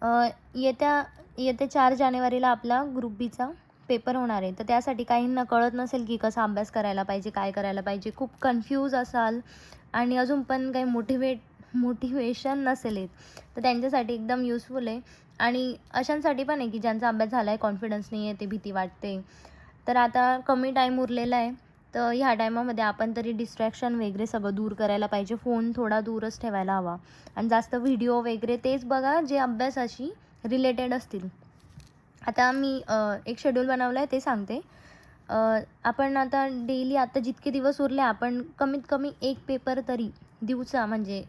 येत्या येत्या 4 जानेवारीला आपला ग्रुप बीचा पेपर होणार आहे. तर त्यासाठी काहींना कळत नसेल की कसा अभ्यास करायला पाहिजे, काय करायला पाहिजे, खूप कन्फ्यूज असाल आणि अजून पण काही मोटिवेशन नसेल येत, तर त्यांच्यासाठी एकदम युजफुल आहे. आणि अशांसाठी पण आहे की ज्यांचा अभ्यास झाला आहे, कॉन्फिडन्स नाही आहे, ते भीती वाटते. तर आता कमी टाईम उरलेला आहे. तर ह्या टाईमामध्ये आपण तरी डिस्ट्रॅक्शन वगैरे सगळं दूर करायला पाहिजे. फोन थोडा दूरच ठेवायला हवा आणि जास्त व्हिडिओ वगैरे तेच बघा जे अभ्यासाशी रिलेटेड असतील. आता मी एक शेड्यूल बनवलं आहे ते सांगते. आपण आता डेली आता जितके दिवस उरले आपण कमीत कमी एक पेपर तरी दिवसा म्हणजे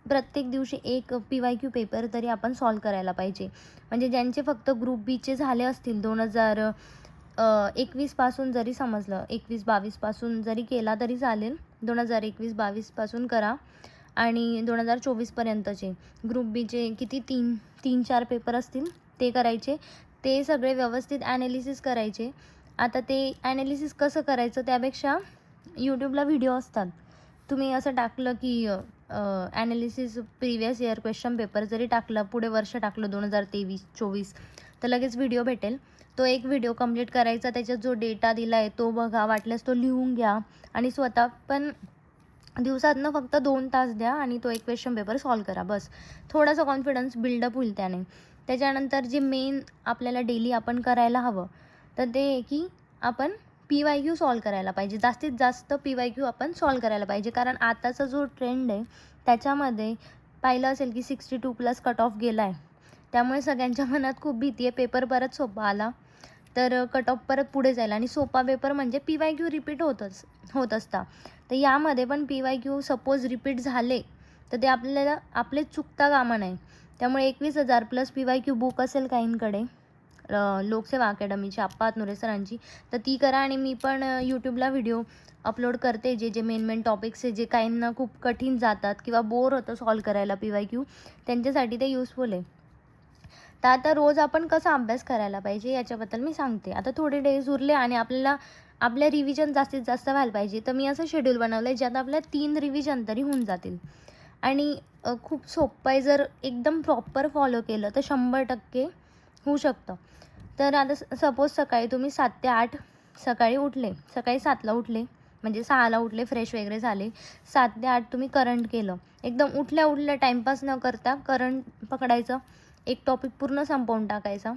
प्रत्येक दिवशी एक PYQ पेपर तरी आपण सॉल्व करायला पाहिजे. म्हणजे ज्यांचे फक्त ग्रुप बीचे झाले असतील 2021 जरी समजलं, 21-22 पासून जरी केला तरी चालेल. 2021-22 पासून करा आणि 2024 पर्यंतचे ग्रुप बीचे किती 3-4 पेपर असतील ते करायचे. ते सगळे व्यवस्थित ॲनालिसिस करायचे. आता ते ॲनालिसिस कसं करायचं त्यापेक्षा यूट्यूबला व्हिडिओ असतात. तुम्ही असं टाकलं की analysis previous year question paper जरी टाकलं, पुढे वर्ष टाकलं 2023-24, तर लगेच व्हिडिओ भेटेल. तो एक व्हिडिओ कंप्लीट करायचा, त्याच्यात जो डेटा दिला आहे तो बघा, वाटल्यास तो लिहून घ्या आणि स्वतः पण दिवसातनं फक्त 2 तास द्या आणि तो एक क्वेश्चन पेपर सॉल्व करा. बस थोडासा कॉन्फिडन्स बिल्डअप होईल त्याने. त्याच्यानंतर जे मेन आपल्याला डेली आपण करायला हवं, तर ते आहे की आपण PYQ सॉल्व करायला पाहिजे. जास्तीत जास्त PYQ आपण सॉल्व करायला पाहिजे. कारण आताचा जो ट्रेंड आहे त्याच्यामध्ये पाहिलं असेल की 62+ कट ऑफ गेला आहे. त्यामुळे सगळ्यांच्या मनात खूप भीती आहे, पेपर परत सोपा आला तर कट ऑफ परत पुढे जाईल आणि सोपा पेपर म्हणजे PYQ रिपीट होत असता. तर यामध्ये पण PYQ सपोज रिपीट झाले तर ते आपले चुकता कामा नये. त्यामुळे 21,000+ PYQ बुक असेल काहींकडे लोकसेवा अकॅडमीची आप्पा हातनुरे सरांची, तर ती करा. आणि मी पण यूट्यूबला व्हिडिओ अपलोड करते जे मेन टॉपिक्स आहे, जे काहींना खूप कठीण जातात किंवा बोर होतं सॉल्व करायला PYQ, त्यांच्यासाठी ते युजफुल आहे. तर आता रोज आपण कसा अभ्यास करायला पाहिजे याच्याबद्दल मी सांगते. आता थोडे डेज उरले आणि आपल्या रिव्हिजन जास्तीत जास्त व्हायला पाहिजे. तर मी असं शेड्यूल बनवलं आहे ज्यात आपल्या 3 रिव्हिजन तरी होऊन जातील आणि खूप सोपं आहे. जर एकदम प्रॉपर फॉलो केलं तर 100% होऊ शकतं. तर आता सपोज सकाळी तुम्ही 7 ते 8 सकाळी उठले, सकाळी 7ला उठले म्हणजे 6ला उठले, फ्रेश वगैरे झाले, 7 ते 8 तुम्ही करंट केलं. एकदम उठल्या टाईमपास न करता करंट पकडायचं, एक टॉपिक पूर्ण संपवून टाकायचा.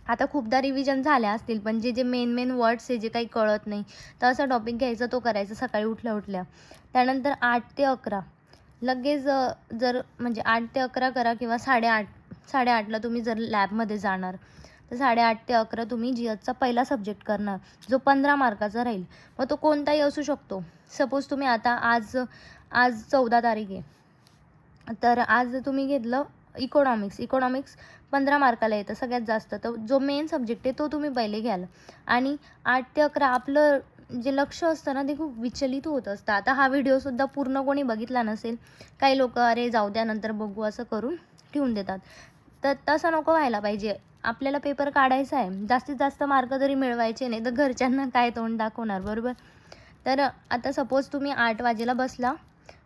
आता खूपदा रिव्हिजन झाल्या असतील पण जे मेन वर्ड्स आहे जे काही कळत नाही, तर असा टॉपिक घ्यायचा, तो करायचा सकाळी उठल्या. त्यानंतर 8 ते 11 लगेच जर म्हणजे 8 ते 11 करा किंवा 8:30ला तुम्ही जर लॅबमध्ये जाणार तर 8:30 ते 11 तुम्ही GSचा पहिला सब्जेक्ट करणार, जो 15 मार्काचा राहील. मग तो कोणताही असू शकतो. सपोज तुम्ही आता आज 14 तारीख आहे, तर आज तुम्ही घेतलं इकॉनॉमिक्स 15 मार्काला येतं सगळ्यात जास्त. तर जो मेन सब्जेक्ट आहे तो तुम्ही पहिले घ्याल आणि 8 ते 11 आपलं जे लक्ष असतं ना ते खूप विचलित होत असतं. आता हा व्हिडिओसुद्धा पूर्ण कोणी बघितला नसेल, काही लोक अरे जाऊ द्या नंतर बघू असं करून ठेवून देतात. तर तसं नको व्हायला पाहिजे. आपल्याला पेपर काढायचा आहे, जास्तीत जास्त मार्क जरी मिळवायचे नाही तर घरच्यांना काय तोंड दाखवणार, बरोबर. तर आता सपोज तुम्ही 8 वाजेला बसला,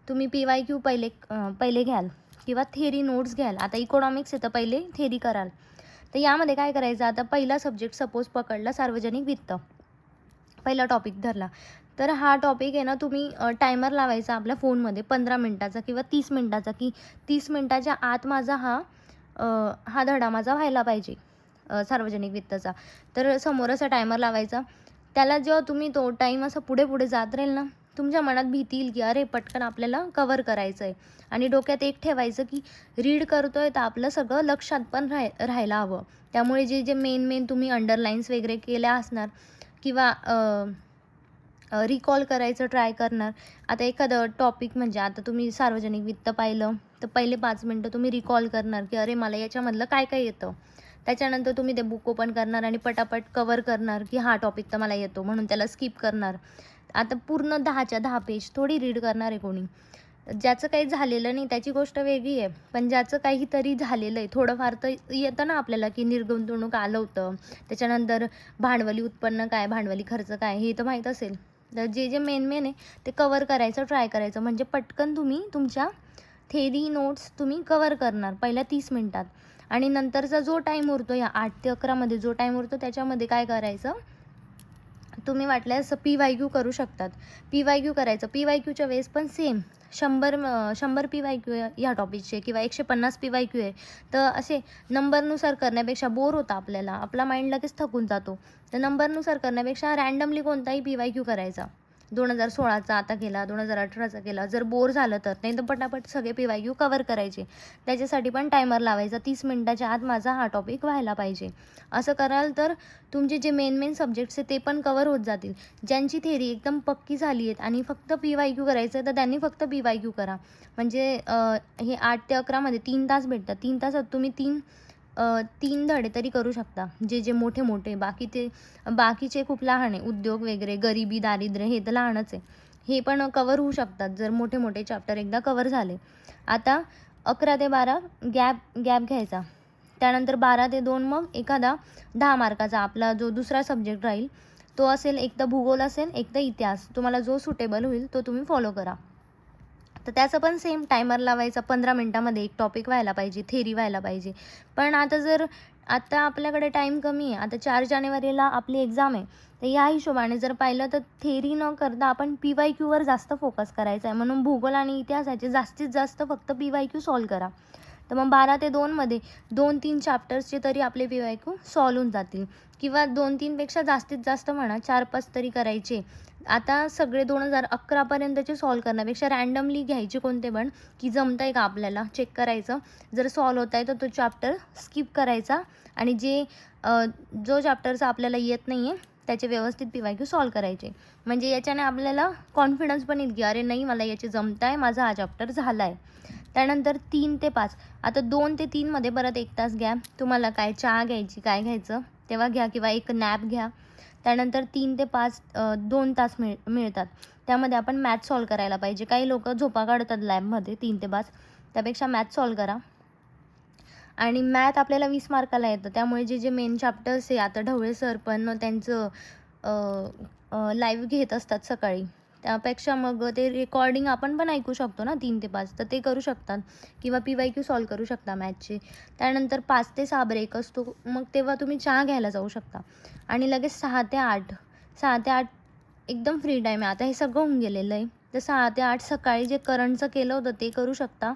तुम्ही PYQ पहिले घ्याल किंवा थेरी नोट्स घ्याल. आता इकॉनॉमिक्स आहे तर पहिले थेरी कराल. तर यामध्ये काय करायचं, आता पहिला सब्जेक्ट सपोज पकडला सार्वजनिक वित्त, पहिला टॉपिक धरला. तर हा टॉपिक आहे ना तुम्ही टायमर लावायचा आपल्या फोनमध्ये 15 मिनटाचा किंवा 30 मिनटाचा, की 30 मिनटाच्या आत हा धडा माझा व्हायला पाहिजे सार्वजनिक वित्ताचा. तर समोर असा टायमर लावायचा. त्याला जेव्हा तुम्ही तो टाईम असं पुढे जात राहील ना, तुमच्या मनात भीती येईल की अरे पटकन आपल्याला कव्हर करायचं आहे. आणि डोक्यात एक ठेवायचं की रीड करतोय तर आपलं सगळं लक्षात पण राहायला हवं. त्यामुळे जे मेन तुम्ही अंडरलाईन्स वगैरे केल्या असणार किंवा रिकॉल करायचं ट्राय करणार. आता एखादं टॉपिक म्हणजे आता तुम्ही सार्वजनिक वित्त पाहिलं तर पहिले 5 मिनटं तुम्ही रिकॉल करणार की अरे मला याच्यामधलं काय येतं. त्याच्यानंतर तुम्ही ते बुक ओपन करणार आणि पटापट कव्हर करणार की हा टॉपिक तर मला येतो म्हणून त्याला स्किप करणार. आता पूर्ण 10च्या 10 पेज थोडी रीड करणार आहे कोणी. ज्याचं काही झालेलं नाही त्याची गोष्ट वेगळी आहे, पण ज्याचं काहीतरी झालेलं आहे थोडंफार तर येतं ना आपल्याला की निर्गुंतवणूक आलं होतं, त्याच्यानंतर भांडवली उत्पन्न काय, भांडवली खर्च काय, हे तर माहीत असेल. तर जे मेन आहे ते कव्हर करायचं ट्राय करायचं, म्हणजे पटकन तुम्ही तुमच्या थेरी नोट्स तुम्ही कवर करणार पहिल्या 30 मिनटात. आणि नंतरचा जो टाईम उरतो या 8 ते 11मध्ये जो टाईम उरतो त्याच्यामध्ये काय करायचं, तुम्ही वाटल्यास PYQ करू शकतात. PYQ करायचं. PYQच्या वेळेस पण सेम 100 PYQ ह्या टॉपिकचे किंवा 150 PYQ आहे. तर असे नंबरनुसार करण्यापेक्षा बोर होतं आपल्याला, आपला माइंड लगेच थकून जातो. तर नंबरनुसार करण्यापेक्षा रँडमली कोणताही PYQ करायचा. 2016चा आता केला, 2018चा केला. जर बोर झालं तर, नाही तर पटापट सगळे PYQ कवर करायचे. त्याच्यासाठी पण टायमर लावायचा. 30 मिनिटाच्या आत माझा हा टॉपिक व्हायला पाहिजे. असं कराल तर तुमचे जे मेन सब्जेक्ट्स आहेत ते पण कवर होत जातील. ज्यांची थेरी एकदम पक्की झाली आहेत आणि फक्त PYQ करायचं आहे तर त्यांनी फक्त PYQ करा. म्हणजे हे 8 ते 11मध्ये 3 तास भेटतात. 3 तासात तुम्ही 3 धडे तरी करू शकता. जे मोठे बाकीचे खूप लहान आहे. उद्योग वगैरे, गरिबी, दारिद्र्य हे तर लहानच आहे. हे पण कवर होऊ शकतात जर मोठे चॅप्टर एकदा कवर झाले. आता 11 ते 12 गॅप घ्यायचा. त्यानंतर 12 ते 2 मग एखादा 10 मार्काचा आपला जो दुसरा सब्जेक्ट राहील तो असेल, एक तर भूगोल असेल, एक तर इतिहास. तुम्हाला जो सुटेबल होईल तो तुम्ही फॉलो करा. तर त्याचं पण सेम टायमर लावायचा. 15 मिनटामध्ये एक टॉपिक व्हायला पाहिजे, थेरी व्हायला पाहिजे. पण आता आपल्याकडे टाईम कमी आहे. आता 4 जानेवारीला आपली एक्झाम आहे. तर या हिशोबाने जर पाहिलं तर थेरी न करता आपण PYQवर जास्त फोकस करायचा आहे. म्हणून भूगोल आणि इतिहासाचे जास्तीत जास्त फक्त PYQ सॉल्व करा. तर मग 12 ते 2मध्ये 2-3 चॅप्टर्सचे तरी आपले PYQ सॉल्व होऊन जातील. किंवा 2-3पेक्षा जास्तीत जास्त म्हणा 4-5 तरी करायचे. आता सगळे 2011पर्यंतचे सॉल्व करण्यापेक्षा रँडमली घ्यायचे कोणते पण, की जमतं आहे का आपल्याला चेक करायचं. जर सॉल्व होत आहे तर तो चॅप्टर स्किप करायचा आणि जो चॅप्टरचा आपल्याला येत नाही आहे त्याचे व्यवस्थित PYQ सॉल्व करायचे. म्हणजे याच्याने आपल्याला कॉन्फिडन्स पण येईल की अरे नाही, मला याचे जमतं आहे, माझा हा चॅप्टर झाला आहे. त्यानंतर 3 ते 5. आता 2 ते 3मध्ये परत 1 तास गॅप. तुम्हाला काय चहा घ्यायची, काय घ्यायचं तेव्हा घ्या किंवा एक नॅप घ्या. त्यानंतर 3 ते 5 2 तास मिळतात. त्यामध्ये आपण मॅथ सॉल्व करायला पाहिजे. काही लोक झोपा काढतात लॅबमध्ये 3 ते 5. त्यापेक्षा मॅथ सॉल्व करा. आणि मॅथ आपल्याला 20 मार्काला येतं. त्यामुळे जे मेन चॅप्टर्स आहे, आता ढवळे सर पण त्यांचं लाईव्ह घेत असतात सकाळी. त्यापेक्षा मग ते रेकॉर्डिंग आपण पण ऐकू शकतो ना 3 ते 5. तर ते करू शकतात किंवा PYQ सॉल्व करू शकता मॅथचे. त्यानंतर 5 ते 6 ब्रेक असतो. मग तेव्हा तुम्ही चहा घ्यायला जाऊ शकता. आणि लगेच 6 ते 8 एकदम फ्री टाईम आहे. आता हे सगळं होऊन गेलेलं आहे. तर 6 ते 8 सकाळी जे करंटचं केलं होतं ते करू शकता.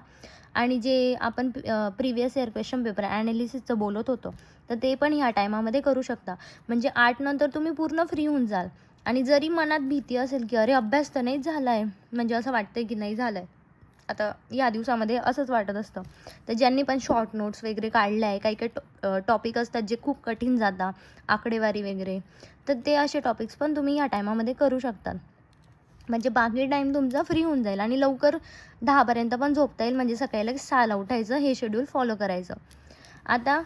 आणि जे आपण प्रिव्हियस इयर क्वेश्चन पेपर ॲनालिसिसचं बोलत होतो तर ते पण ह्या टायमामध्ये करू शकता. म्हणजे 8 नंतर तुम्ही पूर्ण फ्री होऊन जाल. आणि जरी मनात भीती असेल की अरे अभ्यास तर नाहीच झाला आहे, म्हणजे असं वाटतं की नाही झालं आहे, आता या दिवसामध्ये असंच वाटत असतं. तर ज्यांनी पण शॉर्ट नोट्स वगैरे काढल्या आहे, काही टॉपिक असतात जे खूप कठीण जातात, आकडेवारी वगैरे, तर ते असे टॉपिक्स पण तुम्ही या टायमामध्ये करू शकतात. म्हणजे बाकी टाईम तुमचा फ्री होऊन जाईल आणि लवकर 10पर्यंत पण झोपता येईल. म्हणजे सकाळी लगेच 6ला उठायचं, हे शेड्यूल फॉलो करायचं. आता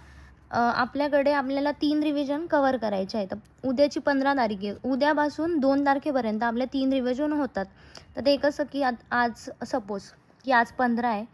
आपल्याला 3 रिव्हिजन कवर करायचे आहेत. उद्याची 15 तारीख आहे. उद्यापासून 2 तारखेपर्यंत आपल्या 3 रिव्हिजन होतात. तर ते कसं की आज सपोज की आज 15 आहे,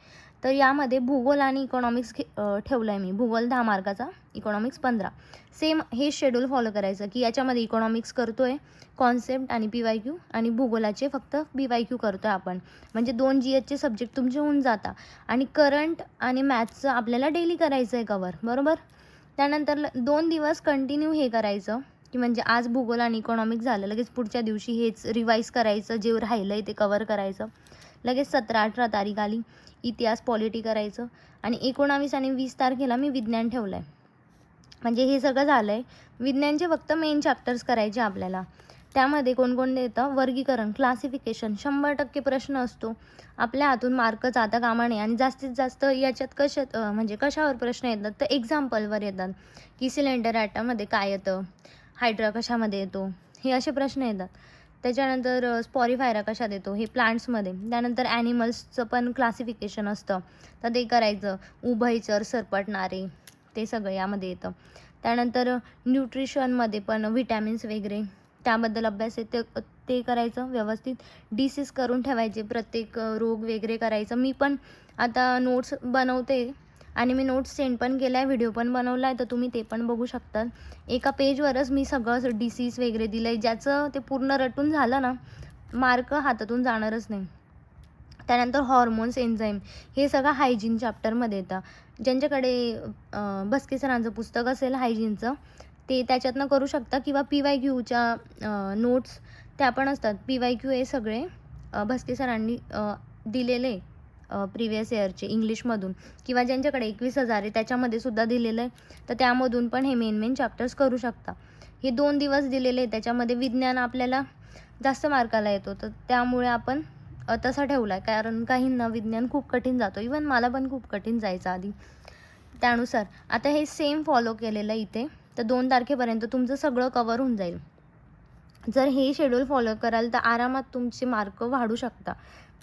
तर यामध्ये भूगोल आणि इकॉनॉमिक्स ठेवलं आहे मी. भूगोल 10 मार्काचा, इकॉनॉमिक्स 15. सेम हे शेड्यूल फॉलो करायचं की याच्यामध्ये इकॉनॉमिक्स करतो आहे, कॉन्सेप्ट आणि PYQ, आणि भूगोलाचे फक्त PYQ करतो आहे आपण. म्हणजे 2 GHचे सब्जेक्ट तुमचे होऊन जातात. आणि करंट आणि मॅथ्सचं आपल्याला डेली करायचं आहे कवर, बरोबर. त्यानंतर 2 दिवस कंटिन्यू हे करायचं की म्हणजे आज भूगोल आणि इकॉनॉमिक्स झालं, लगेच पुढच्या दिवशी हेच रिवाईज करायचं, जे राहिलं आहे ते कवर करायचं. लगेच 17-18 तारीख आली, इतिहास पॉलिटी करायचं. आणि 19 आणि 20 तारखेला मी विज्ञान ठेवलं आहे. म्हणजे हे सगळं झालं आहे. विज्ञानचे फक्त मेन चॅप्टर्स करायचे आपल्याला. त्यामध्ये कोणकोणते येतं, वर्गीकरण, क्लासिफिकेशन, 100% प्रश्न असतो. आपल्या हातून मार्क जाता कामा नये. आणि जास्तीत जास्त याच्यात म्हणजे कशावर प्रश्न येतात तर एक्झाम्पलवर येतात की सिलेंडर ॲटममध्ये काय येतं, हायड्रा कशामध्ये येतो, हे असे प्रश्न येतात. त्याच्यानंतर स्पॉरिफायरा कशात येतो, हे प्लांट्समध्ये. त्यानंतर ॲनिमल्सचं पण क्लासिफिकेशन असतं, तर ते करायचं. उभयचर, सरपटणारे, ते सगळं यामध्ये येतं. त्यानंतर न्यूट्रिशनमध्ये पण विटॅमिन्स वगैरे त्याबद्दल अभ्यास आहे, ते करायचं व्यवस्थित. डिसीज करून ठेवायचे, प्रत्येक रोग वगैरे करायचं. मी पण आता नोट्स बनवते आणि मी नोट्स सेंड पण केला आहे, व्हिडिओ पण बनवला आहे, तर तुम्ही ते पण बघू शकतात. एका पेजवरच मी सगळं डिसीज वगैरे दिलं आहे, ज्याचं ते पूर्ण रटून झालं ना, मार्क हातातून जाणारच नाही. त्यानंतर हॉर्मोन्स, एन्झाईम, हे सगळं हायजीन चॅप्टरमध्ये येतं. ज्यांच्याकडे भस्के सरांचं पुस्तक असेल हायजीनचं, ते त्याच्यातनं करू शकता, किंवा PYQच्या नोट्स त्या पण असतात. PYQ हे सगळे भस्के सरांनी दिलेले प्रिवियस इयरचे इंग्लिशमधून, किंवा ज्यांच्याकडे 21,000 आहे त्याच्यामध्ये सुद्धा दिलेलं आहे. तर त्यामधून पण हे मेन चॅप्टर्स करू शकता. हे 2 दिवस दिलेले आहे. त्याच्यामध्ये विज्ञान आपल्याला जास्त मार्काला येतो, तर त्यामुळे आपण तसा ठेवला आहे. कारण काहींना विज्ञान खूप कठीण जातो. इवन मला पण खूप कठीण जायचं आधी. त्यानुसार आता हे सेम फॉलो केलेलं आहे इथे. तर 2 तारखेपर्यंत तुमचं सगळं कवर होऊन जाईल. जर हे शेड्यूल फॉलो कराल तर आरामात तुमचे मार्क वाढू शकता.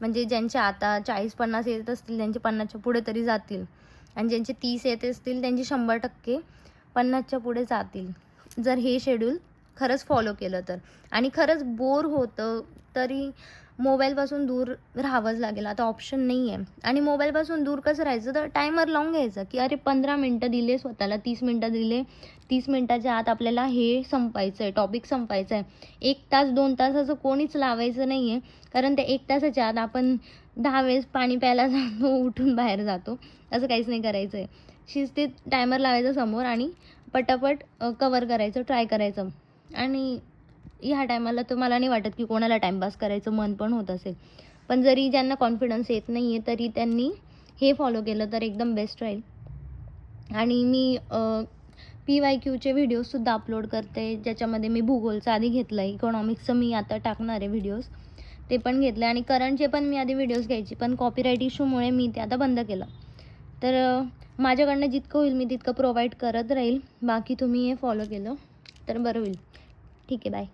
म्हणजे ज्यांचे आता 40-50 येत असतील त्यांचे 50च्या पुढे तरी जातील, आणि ज्यांचे 30 येत असतील त्यांचे 100% 50च्या पुढे जातील, जर हे शेड्यूल खरंच फॉलो केलं तर. आणि खरंच बोर होतं तरी मोबाईलपासून दूर राहावंच लागेल, आता ऑप्शन नाही आहे. आणि मोबाईलपासून दूर कसं राहायचं, तर टायमर लावून घ्यायचं की अरे 15 मिनटं दिले स्वतःला, 30 मिनटं दिले, 30 मिनटाच्या आत आपल्याला हे संपायचं आहे, टॉपिक संपायचं आहे. 1 तास 2 तासाचं कोणीच लावायचं नाही आहे, कारण त्या 1 तासाच्या आत आपण 10 वेळेस पाणी प्यायला जातो, उठून बाहेर जातो. असं काहीच नाही करायचं आहे. शिस्तीत टायमर लावायचा समोर आणि पटापट कवर करायचं, ट्राय करायचं. आणि ह्या टायमाला तर मला नाही वाटत की कोणाला टाईमपास करायचं मन पण होत असेल. पण जरी ज्यांना कॉन्फिडन्स येत नाही आहे तरी त्यांनी हे फॉलो केलं तर एकदम बेस्ट राहील. आणि मी PYQचे व्हिडिओजसुद्धा अपलोड करते, ज्याच्यामध्ये मी भूगोलचं आधी घेतलं आहे, इकॉनॉमिक्सचं मी आता टाकणार आहे व्हिडिओज, ते पण घेतले. आणि करंटचे पण मी आधी व्हिडिओज घ्यायची, पण कॉपीराईट इश्यूमुळे मी ते आता बंद केलं. तर माझ्याकडनं जितकं होईल मी तितकं प्रोव्हाइड करत राहील. बाकी तुम्ही हे फॉलो केलं तर बरं होईल. ठीक आहे, बाय.